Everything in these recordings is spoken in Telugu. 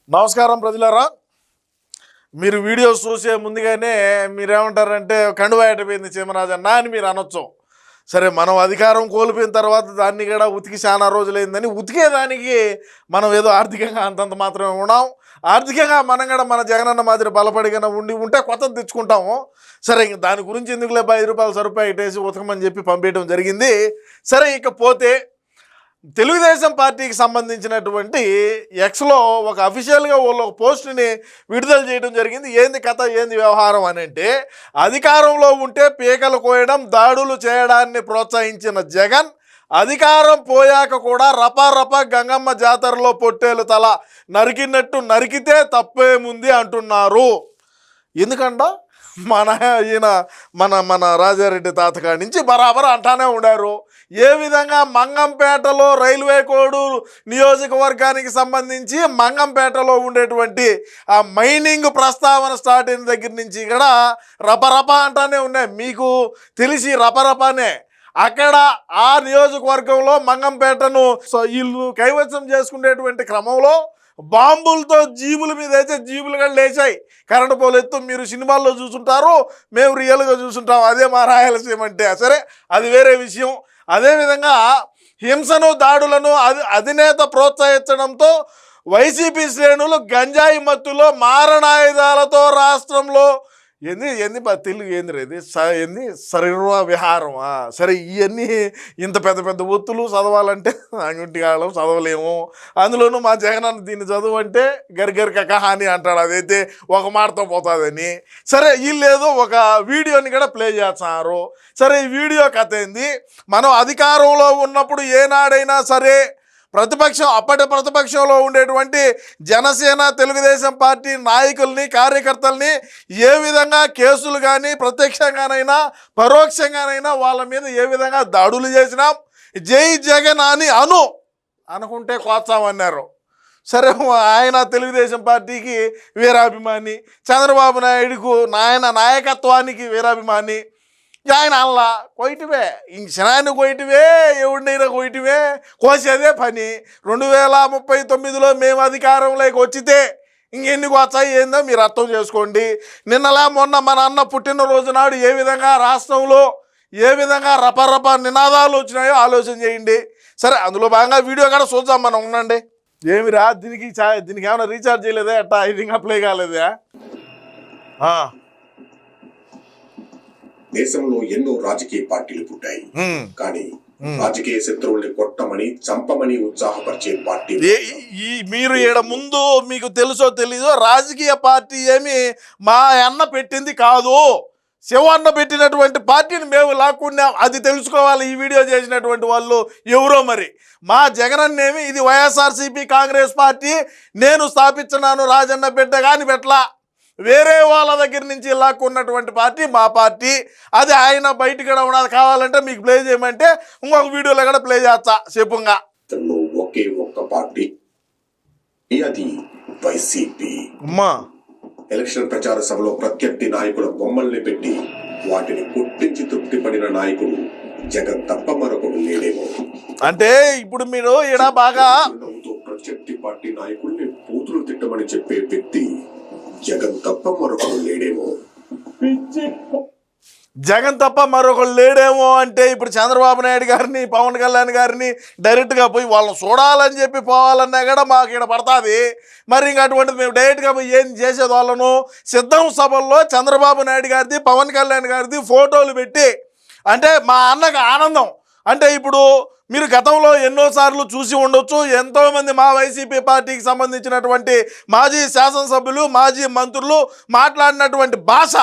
నమస్కారం ప్రజలారా. మీరు వీడియోస్ చూసే ముందుగానే మీరేమంటారంటే కండువాయటపోయింది చీమరాజన్న అని మీరు అనొచ్చు. సరే, మనం అధికారం కోల్పోయిన తర్వాత దాన్ని కూడా ఉతికి చాలా రోజులైందని ఉతికేదానికి మనం ఏదో ఆర్థికంగా అంతంత మాత్రమే ఉన్నాం. ఆర్థికంగా మనం కూడా మన జగనన్న మాదిరి బలపడిగా ఉంటే కొత్తది తెచ్చుకుంటాము. సరే, ఇంక దాని గురించి ఎందుకులే ₹5 సరుపాయి ఇటేసి ఉతకమని చెప్పి పంపించడం జరిగింది. సరే, ఇకపోతే తెలుగుదేశం పార్టీకి సంబంధించినటువంటి ఎక్స్లో ఒక అఫీషియల్గా వాళ్ళు ఒక పోస్ట్ని విడుదల చేయడం జరిగింది. ఏంది కథ, ఏంది వ్యవహారం అని అంటే, అధికారంలో ఉంటే పీకలు కోయడం, దాడులు చేయడాన్ని ప్రోత్సహించిన జగన్ అధికారం పోయాక కూడా రపారపా గంగమ్మ జాతరలో పొట్టేలు తల నరికినట్టు నరికితే తప్పేముంది అంటున్నారు. ఎందుకంట ఈయన మన రాజారెడ్డి తాతకాడి నుంచి బరాబర్ అంటానే ఉండారు. ఏ విధంగా మంగంపేటలో రైల్వే కోడూరు నియోజకవర్గానికి సంబంధించి మంగంపేటలో ఉండేటువంటి ఆ మైనింగ్ ప్రస్తావన స్టార్ట్ అయిన దగ్గర నుంచి కూడా రపరప అంటానే ఉన్నాయి. మీకు తెలిసి రపరపనే అక్కడ ఆ నియోజకవర్గంలో మంగంపేటను వీళ్ళు కైవసం చేసుకునేటువంటి క్రమంలో బాంబులతో జీబుల మీద అయితే జీబులు కూడా లేచాయి. కరెంటు పోలు ఎత్తు మీరు సినిమాల్లో చూసుంటారు, మేము రియల్గా చూసుంటాం. అదే మా రాయలసీమ అంటే. సరే, అది వేరే విషయం. అదేవిధంగా హింసను దాడులను అధినేత ప్రోత్సహించడంతో వైసీపీ శ్రేణులు గంజాయి మత్తులో మారణాయుధాలతో రాష్ట్రంలో తెలుగు ఏంది సర్వ విహారం. సరే, ఇవన్నీ ఇంత పెద్ద పెద్ద ఒత్తులు చదవాలంటే అంగుంటిగాళ్ళం చదవలేము. అందులోనూ మా జగనన్న దీన్ని చదువు అంటే గరిగరిక కహాని అంటాడు. అదైతే ఒక మాటతో పోతుందని. సరే, వీళ్ళేదో ఒక వీడియోని కూడా ప్లే చేస్తున్నారు. సరే, ఈ వీడియో కథ ఏంది? మనం అధికారంలో ఉన్నప్పుడు ఏనాడైనా సరే అప్పటి ప్రతిపక్షంలో ఉండేటువంటి జనసేన తెలుగుదేశం పార్టీ నాయకుల్ని కార్యకర్తల్ని ఏ విధంగా కేసులు కానీ ప్రత్యక్షంగానైనా పరోక్షంగానైనా వాళ్ళ మీద ఏ విధంగా దాడులు చేసినాం. జై జగన్ అని అనుకుంటే కోస్తామన్నారు. సరే, ఆయన తెలుగుదేశం పార్టీకి వీరాభిమాని, చంద్రబాబు నాయుడుకు నాయకత్వానికి వీరాభిమాని. ఆయన అల్లా కొయిటివే, ఇంక శనాన్ని కొయిటివే, ఎవడినైనా కొయిటివే, కోసేదే పని. 2039లో మేము అధికారంలోకి వచ్చితే ఇంకెన్ని వచ్చాయి ఏందో మీరు అర్థం చేసుకోండి. నిన్నలా మొన్న మన అన్న పుట్టినరోజు నాడు ఏ విధంగా రాష్ట్రంలో ఏ విధంగా రపరప నినాదాలు వచ్చినాయో ఆలోచన చేయండి. సరే, అందులో భాగంగా వీడియో కూడా చూద్దాం. మనం ఉండండి. ఏమిరా దీనికి ఏమైనా రీఛార్జ్ చేయలేదా? ఎట్టా ఇది ఇంకా ప్లే కాలేదా? దేశంలో ఎన్నో రాజకీయ పార్టీలు పుట్టాయి, కానీ రాజకీయ శత్రువుల్ని కొట్టమని చంపమని ఉత్సాహపరిచే పార్టీ మీరు ఈడ ముందు మీకు తెలుసో తెలీదో రాజకీయ పార్టీ ఏమి మా అన్న పెట్టింది కాదు, శివన్న పెట్టినటువంటి పార్టీని మేము లాక్కున్నాం. అది తెలుసుకోవాలి ఈ వీడియో చేసినటువంటి వాళ్ళు ఎవరో. మరి మా జగనన్నేమి ఇది వైఎస్ఆర్సీపీ కాంగ్రెస్ పార్టీ నేను స్థాపించినాను, రాజన్న బిడ్డ కానీ పెట్టలా, వేరే వాళ్ళ దగ్గర నుంచి లాక్కున్నటువంటి పార్టీ మా పార్టీ. అది ఆయన బయటికి కూడా ఉన్నది. కావాలంటే మీకు ప్లే చేయమంటే ఇంకొక వీడియోలో కూడా ప్లే చేస్తా చెప్పుగా. ఒకే ఒక్క పార్టీ, అది వైసీపీ. ఎలక్షన్ ప్రచార సభలో ప్రత్యర్థి నాయకుల బొమ్మల్ని పెట్టి వాటిని కొట్టించి తృప్తిపడిన నాయకుడు జగన్ తప్ప మరొకడు లేడేమో. అంటే ఇప్పుడు మీరు ఈడ బాగా ప్రత్యర్థి పార్టీ నాయకుల్ని బూతులు తిట్టమని చెప్పే వ్యక్తి జగన్ తప్ప మరొకడు లేడేమో. జగన్ తప్ప మరొకళ్ళు లేడేమో అంటే ఇప్పుడు చంద్రబాబు నాయుడు గారిని పవన్ కళ్యాణ్ గారిని డైరెక్ట్గా పోయి వాళ్ళని చూడాలని చెప్పి పోవాలన్నా కూడా మాకు ఇక్కడ పడుతుంది. మరి ఇంక అటువంటిది మేము డైరెక్ట్గా పోయి ఏం చేసేది? వాళ్ళను సిద్ధం సభల్లో చంద్రబాబు నాయుడు గారిది పవన్ కళ్యాణ్ గారిది ఫోటోలు పెట్టి అంటే మా అన్నకు ఆనందం. అంటే ఇప్పుడు మీరు గతంలో ఎన్నోసార్లు చూసి ఉండొచ్చు, ఎంతోమంది మా వైసీపీ పార్టీకి సంబంధించినటువంటి మాజీ శాసనసభ్యులు మాజీ మంత్రులు మాట్లాడినటువంటి భాష.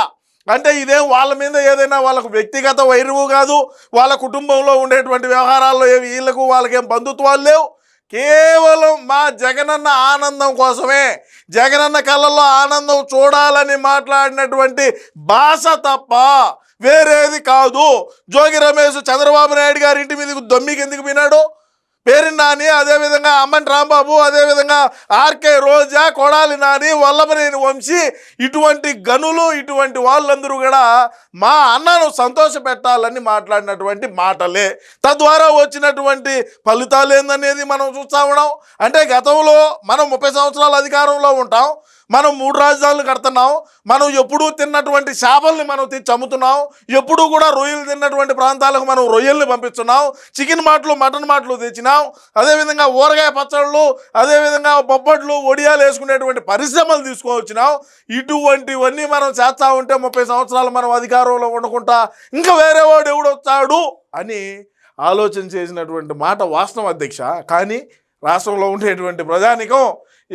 అంటే ఇదేం వాళ్ళ మీద ఏదైనా వాళ్ళకు వ్యక్తిగత వైరువు కాదు, వాళ్ళ కుటుంబంలో ఉండేటువంటి వ్యవహారాల్లో వీళ్ళకు వాళ్ళకేం బంధుత్వాలు లేవు. కేవలం మా జగనన్న ఆనందం కోసమే, జగనన్న కళ్ళల్లో ఆనందం చూడాలని మాట్లాడినటువంటి భాష తప్ప వేరేది కాదు. జోగి రమేష్ చంద్రబాబు నాయుడు గారి ఇంటి మీదకి దొమ్మికి ఎందుకు పోయినాడు? పేరు నాని, అదేవిధంగా అమ్మన్ రాంబాబు, అదేవిధంగా ఆర్కే రోజా, కొడాలి నాని, వల్లభనేని వంశీ, ఇటువంటి గనులు, ఇటువంటి వాళ్ళందరూ కూడా మా అన్నను సంతోష పెట్టాలని మాట్లాడినటువంటి మాటలే. తద్వారా వచ్చినటువంటి ఫలితాలు ఏందనేది మనం చూస్తూ ఉన్నాం. అంటే గతంలో మనం 30 సంవత్సరాల అధికారంలో ఉంటాం, మనం 3 రాజధానులు కడుతున్నాం, మనం ఎప్పుడూ తిన్నటువంటి చేపల్ని మనం తెచ్చి అమ్ముతున్నాం, ఎప్పుడూ కూడా రొయ్యలు తిన్నటువంటి ప్రాంతాలకు మనం రొయ్యల్ని పంపిస్తున్నాం, చికెన్ మాటలు మటన్ మాటలు తెచ్చినాం, అదేవిధంగా ఊరగాయ పచ్చళ్ళు, అదేవిధంగా బొబ్బట్లు వడియాలు వేసుకునేటువంటి పరిశ్రమలు తీసుకొచ్చినాం. ఇటువంటివన్నీ మనం చేస్తూ ఉంటే 30 సంవత్సరాలు మనం అధికారంలో ఉండకుండా ఇంకా వేరే వాడు ఎవడొచ్చాడు అని ఆలోచన చేసినటువంటి మాట వాస్తవం అధ్యక్ష. కానీ రాష్ట్రంలో ఉండేటువంటి ప్రజానికం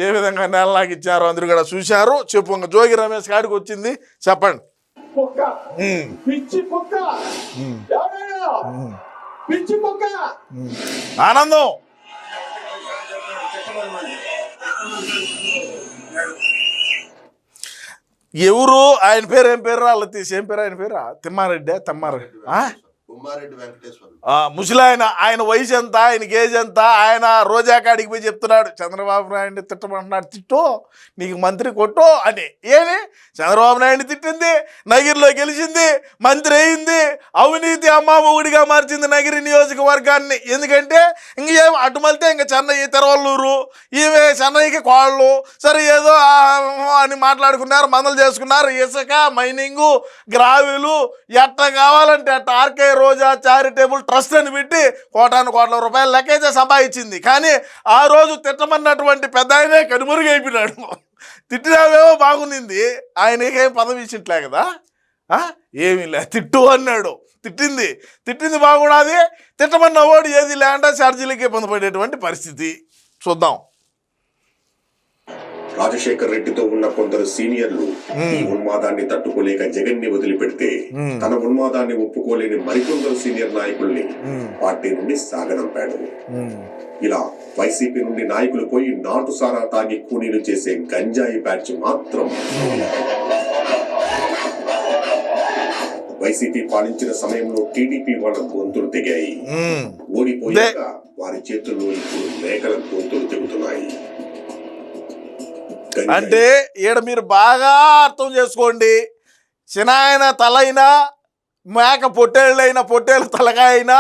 ఏ విధంగా నెలలాగా ఇచ్చారో అందరూ కూడా చూశారు. చెప్పు, జోగి రమేష్ కాడికి వచ్చింది, చెప్పండి. ఆనందం ఎవరు ఆయన పేరు? ఏం పేరు? అల్లతీసి ఏం పేరు ఆయన పేరు? తిమ్మారెడ్డి, తిమ్మారెడ్డి, ముసలాయన. ఆయన వయసు ఎంత, ఆయనకి ఏజ్ ఎంత? ఆయన రోజా కాడికి పోయి చెప్తున్నాడు, చంద్రబాబు నాయుడిని తిట్టమంటున్నాడు, తిట్టు, నీకు మంత్రి కొట్టు అని. ఏమి చంద్రబాబు నాయుడిని తిట్టింది, నగిరిలో గెలిచింది, మంత్రి అయింది, అవినీతి అమ్మామొగుడిగా మార్చింది నగిరి నియోజకవర్గాన్ని. ఎందుకంటే ఇంకేం అటు మళ్తే ఇంకా చెన్నై, తిరువల్లూరు, ఈమె చెన్నైకి కోళ్ళు. సరే ఏదో అని మాట్లాడుకున్నారు, మందలు చేసుకున్నారు. ఇసుక, మైనింగు, గ్రావెలు ఎట్ట కావాలంటే అట్ట ఆర్కే రోజా చారిటబుల్ ట్రస్ట్ అని పెట్టి కోట్ల రూపాయలు లెక్కైతే సంపాదించింది. కానీ ఆ రోజు తిట్టమన్నటువంటి పెద్ద ఆయనే కనుమరుగైపోయినాడు. తిట్టినావేమో బాగుంది, ఆయనకేం పదవి ఇచ్చింట్లే కదా, ఏమీ లే, తిట్టు అన్నాడు. తిట్టింది బాగున్నది, తిట్టమన్న వాడు ఏది లేకుండా ఛార్జీలకి ఇబ్బంది పడేటువంటి పరిస్థితి. చూద్దాం. రాజశేఖర్ రెడ్డితో ఉన్న కొందరు సీనియర్లు ఈ ఉన్మాదాన్ని తట్టుకోలేక జగన్ ని వదిలిపెడితే తన ఉన్మాదాన్ని ఒప్పుకోలేని మరికొందరు సీనియర్ నాయకుల్ని పార్టీ నుండి సాగనంపాడు. ఇలా వైసీపీ నుండి నాయకులు పోయి నాటుసారా తాగి కూనీలు చేసే గంజాయి బ్యాచ్ మాత్రం వైసీపీ పాలించిన సమయంలో టీడీపీ వాళ్ళ గొంతులు తెగాయి. ఓడిపోయాక వారి చేతుల్లో ఇప్పుడు మేకల గొంతులు తెగుతున్నాయి. అంటే ఈడ మీరు బాగా అర్థం చేసుకోండి. చిన్నాయన తలైనా, మేక పొట్టేళ్ళైనా, పొట్టేళ్ళ తలకాయ అయినా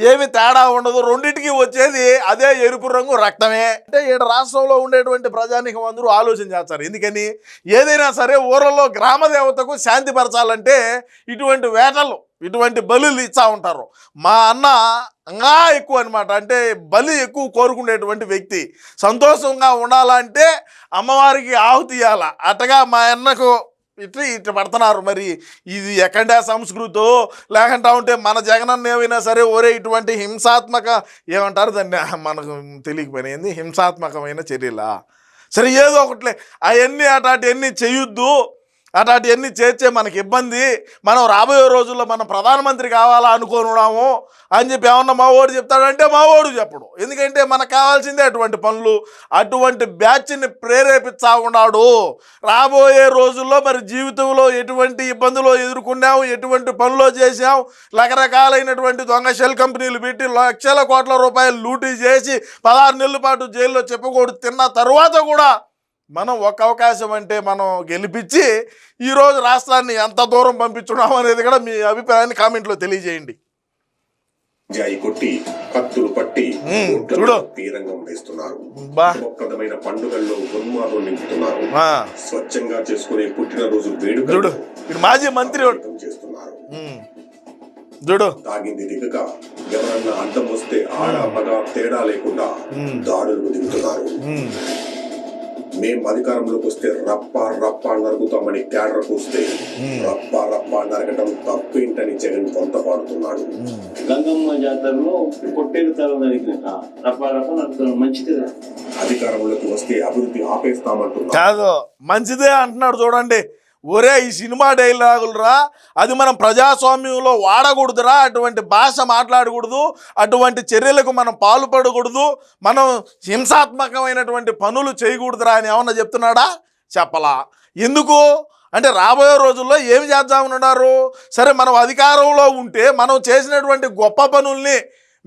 ఏమి తేడా ఉండదు, రెండింటికి వచ్చేది అదే ఎరుపు రంగు రక్తమే. అంటే ఈడ రాష్ట్రంలో ఉండేటువంటి ప్రజానికం అందరూ ఆలోచన చేస్తారు. ఎందుకని ఏదైనా సరే ఊర్లలో గ్రామ దేవతకు శాంతిపరచాలంటే ఇటువంటి వేటలు, ఇటువంటి బలులు ఇస్తూ ఉంటారు. మా అన్న ఇంకా ఎక్కువ అనమాట. అంటే బలి ఎక్కువ కోరుకునేటువంటి వ్యక్తి. సంతోషంగా ఉండాలంటే అమ్మవారికి ఆహుతి ఇవ్వాల. అట్టగా మా అన్నకు ఇట్లా పడుతున్నారు. మరి ఇది ఎక్కడా సంస్కృతో లేకుండా ఉంటే మన జగనన్న ఏమైనా సరే ఒరే ఇటువంటి హింసాత్మక ఏమంటారు దాన్ని, మనకు తెలియకపోయినా హింసాత్మకమైన చర్యలా? సరే ఏదో ఒకట్లే, అవన్నీ అటాటివన్నీ చేయొద్దు, అటాటివన్నీ చేర్చే మనకి ఇబ్బంది, మనం రాబోయే రోజుల్లో మనం ప్రధానమంత్రి కావాలా అనుకోనున్నాము అని చెప్పి ఏమన్నా మా ఓడు చెప్తాడంటే మా ఓడు చెప్పడు. ఎందుకంటే మనకు కావాల్సిందే అటువంటి పనులు. అటువంటి బ్యాచ్ని ప్రేరేపిస్తా ఉన్నాడు. రాబోయే రోజుల్లో మరి జీవితంలో ఎటువంటి ఇబ్బందులు ఎదుర్కొన్నాము, ఎటువంటి పనులు చేసాం, రకరకాలైనటువంటి దొంగ షెల్ కంపెనీలు పెట్టి లక్షల కోట్ల రూపాయలు లూటీ చేసి 16 నెలల పాటు జైల్లో చెప్పకూడదు తిన్న తర్వాత కూడా మనం ఒక అవకాశం అంటే మనం గెలిపించి ఈరోజు రాష్ట్రాన్ని ఎంత దూరం పంపించున్నాం అనేది కూడా మీ అభిప్రాయాన్ని కామెంట్లో తెలియజేయండి. కొట్టి కత్తులు పట్టి తీరంగం వేస్తున్నారు. మొక్కదమైన పండుగల్లో ఉన్మాదం నింపుతున్నారు. స్వచ్ఛంగా చేసుకునే పుట్టినరోజు వేడుకలు మాజీ మంత్రి చేస్తున్నారు. తాగింది దిగక ఎవరన్నా అడ్డం వస్తే ఆడ మగ తేడా లేకుండా దాడులకు దిగుతున్నారు. మేం అధికారంలోకి వస్తే రప్ప నరుగుతామని క్యాడర్కు వస్తే రప్ప నరగటం తప్పేంటని జగన్ కొంత పాడుతున్నాడు. గంగమ్మ జాతరలో పొట్టేలు తల నరికినట రప్ప నడుతున్నాడు. మంచిది. అధికారంలోకి వస్తే అభివృద్ధి ఆపేస్తామంటున్నాడు. కాదు, మంచిదే అంటున్నాడు. చూడండి, ఒరే ఈ సినిమా డైలాగులరా, అది మనం ప్రజాస్వామ్యంలో వాడకూడదురా, అటువంటి భాష మాట్లాడకూడదు, అటువంటి చర్యలకు మనం పాల్పడకూడదు, మనం హింసాత్మకమైనటువంటి పనులు చేయకూడదురా అని ఏమన్నా చెప్తున్నాడా? చెప్పలా. ఎందుకు అంటే రాబోయే రోజుల్లో ఏమి చేద్దామన్నారు? సరే మనం అధికారంలో ఉంటే మనం చేసినటువంటి గొప్ప పనుల్ని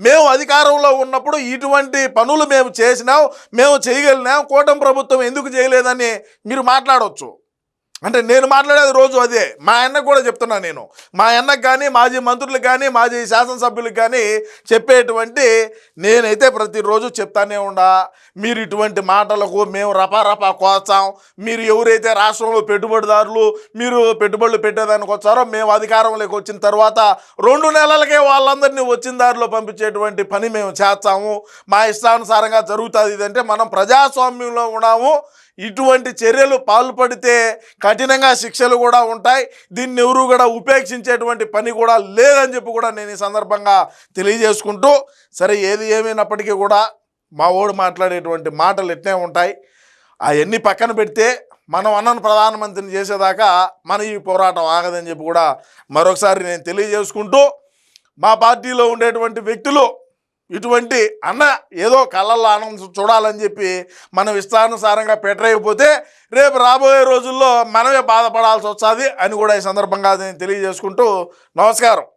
మేము అధికారంలో ఉన్నప్పుడు ఇటువంటి పనులు మేము చేసినాం, మేము చేయగలిగినాం, కూటమి ప్రభుత్వం ఎందుకు చేయలేదని మీరు మాట్లాడవచ్చు. అంటే నేను మాట్లాడేది రోజు అదే. మా అన్నకు కూడా చెప్తున్నా నేను. మా అన్నకు కానీ, మాజీ మంత్రులకు కానీ, మాజీ శాసనసభ్యులకు కానీ చెప్పేటువంటి నేనైతే ప్రతిరోజు చెప్తానే ఉండా. మీరు ఇటువంటి మాటలకు మేము రపా కోస్తాం. మీరు ఎవరైతే రాష్ట్రంలో పెట్టుబడిదారులు, మీరు పెట్టుబడులు పెట్టేదానికి వచ్చారో, మేము అధికారంలోకి వచ్చిన తర్వాత 2 నెలలకే వాళ్ళందరినీ వచ్చిన దారిలో పంపించేటువంటి పని మేము చేస్తాము. మా ఇష్టానుసారంగా జరుగుతుంది. ఇదంటే మనం ప్రజాస్వామ్యంలో ఉన్నాము. ఇటువంటి చర్యలు పాల్పడితే కఠినంగా శిక్షలు కూడా ఉంటాయి. దీన్ని ఎవరు కూడా ఉపేక్షించేటువంటి పని కూడా లేదని చెప్పి కూడా నేను ఈ సందర్భంగా తెలియజేసుకుంటూ, సరే ఏది ఏమైనప్పటికీ కూడా మా ఓడు మాట్లాడేటువంటి మాటలు ఎట్నే ఉంటాయి. అవన్నీ పక్కన పెడితే మనం అన్నను ప్రధానమంత్రిని చేసేదాకా మన ఈ పోరాటం ఆగదని చెప్పి కూడా మరొకసారి నేను తెలియజేసుకుంటూ, మా పార్టీలో ఉండేటువంటి వ్యక్తులు ఇటువంటి అన్న ఏదో కళ్ళల్లో ఆనందం చూడాలని చెప్పి మనం ఇష్టానుసారంగా పెట్టలేకపోతే రేపు రాబోయే రోజుల్లో మనమే బాధపడాల్సి వస్తుంది అని కూడా ఈ సందర్భంగా నేను తెలియజేసుకుంటూ నమస్కారం.